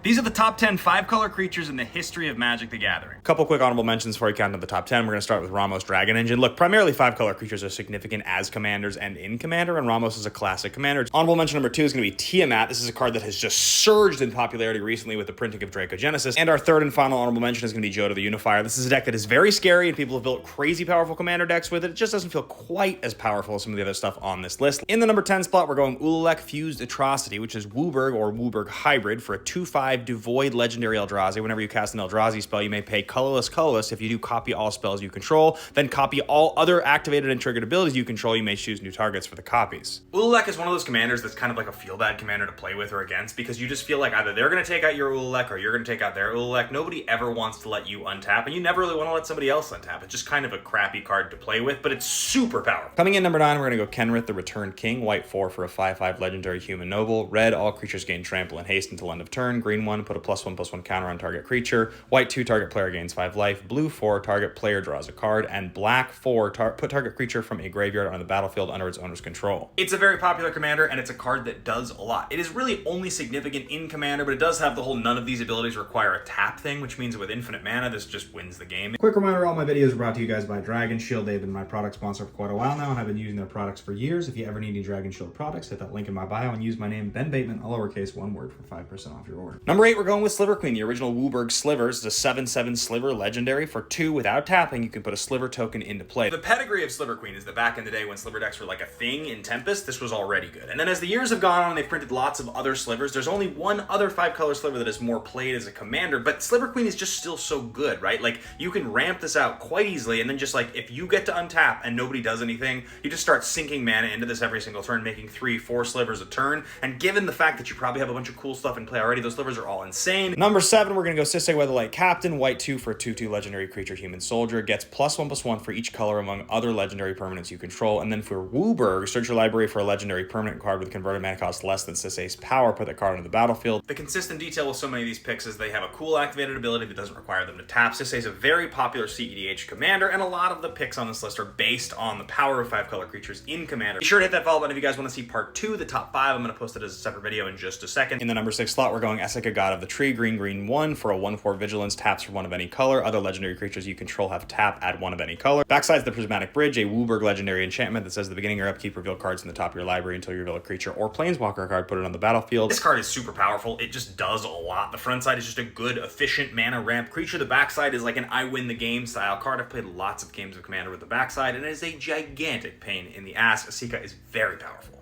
These are the top 10 5-color creatures in the history of Magic the Gathering. Couple quick honorable mentions before we count to the top 10. We're going to start with Ramos Dragon Engine. Look, primarily 5-color creatures are significant as commanders and in Commander, and Ramos is a classic commander. Honorable mention number 2 is going to be Tiamat. This is a card that has just surged in popularity recently with the printing of Dracogenesis. And our third and final honorable mention is going to be Jodo the Unifier. This is a deck that is very scary, and people have built crazy powerful commander decks with it. It just doesn't feel quite as powerful as some of the other stuff on this list. In the number 10 spot, we're going Ulalek Fused Atrocity, which is WUBRG or WUBRG Hybrid for a 2/5 Devoid Legendary Eldrazi. Whenever you cast an Eldrazi spell, you may pay colorless. If you do copy all spells you control, then copy all other activated and triggered abilities you control, you may choose new targets for the copies. Ulalek is one of those commanders that's kind of like a feel-bad commander to play with or against, because you just feel like either they're going to take out your Ulalek or you're going to take out their Ulalek. Nobody ever wants to let you untap, and you never really want to let somebody else untap. It's just kind of a crappy card to play with, but it's super powerful. Coming in number 9, we're going to go Kenrith the Returned King. White 4 for a 5/5 Legendary Human Noble. Red, all creatures gain trample and haste until end of turn. Green 1, put a +1/+1 counter on target creature. White 2, target player gains 5 life. Blue 4, target player draws a card. And black 4, put target creature from a graveyard on the battlefield under its owner's control. It's a very popular commander, and it's a card that does a lot. It is really only significant in Commander, but it does have the whole none of these abilities require a tap thing, which means with infinite mana, this just wins the game. Quick reminder, all my videos are brought to you guys by Dragon Shield. They've been my product sponsor for quite a while now, and I've been using their products for years. If you ever need any Dragon Shield products, hit that link in my bio and use my name, Ben Bateman, all lowercase, one word, for 5% off your order. Number 8, we're going with Sliver Queen, the original WUBRG Slivers. It's a 7/7 Sliver legendary. For 2, without tapping, you can put a Sliver token into play. The pedigree of Sliver Queen is that back in the day when Sliver decks were like a thing in Tempest, this was already good. And then as the years have gone on and they've printed lots of other Slivers, there's only one other 5-color Sliver that is more played as a commander, but Sliver Queen is just still so good, right? Like, you can ramp this out quite easily, and then just like, if you get to untap and nobody does anything, you just start sinking mana into this every single turn, making 3-4 Slivers a turn, and given the fact that you probably have a bunch of cool stuff in play already, those Slivers are all insane. Number 7, we're going to go Sisay Weatherlight Captain. White 2 for a 2/2 legendary creature human soldier. Gets +1/+1 for each color among other legendary permanents you control. And then for WUBRG, search your library for a legendary permanent card with converted mana cost less than Sisay's power. Put that card onto the battlefield. The consistent detail with so many of these picks is they have a cool activated ability that doesn't require them to tap. Sisay is a very popular CEDH commander, and a lot of the picks on this list are based on the power of 5-color creatures in Commander. Be sure to hit that follow button if you guys want to see part 2, the top 5. I'm going to post it as a separate video in just a second. In the number 6 slot, we're going Esika, God of the Tree. Green 1 for a 1/4 vigilance. Taps for 1 of any color. Other legendary creatures you control have tap, add 1 of any color. Backside's the Prismatic Bridge, a WUBRG legendary enchantment that says at the beginning of your upkeep, reveal cards in the top of your library until you reveal a creature or planeswalker card, put it on the battlefield. This card is super powerful. It just does a lot. The front side is just a good, efficient mana ramp creature. The backside is like an I win the game style card. I've played lots of games of Commander with the backside, and it is a gigantic pain in the ass. Esika is very powerful.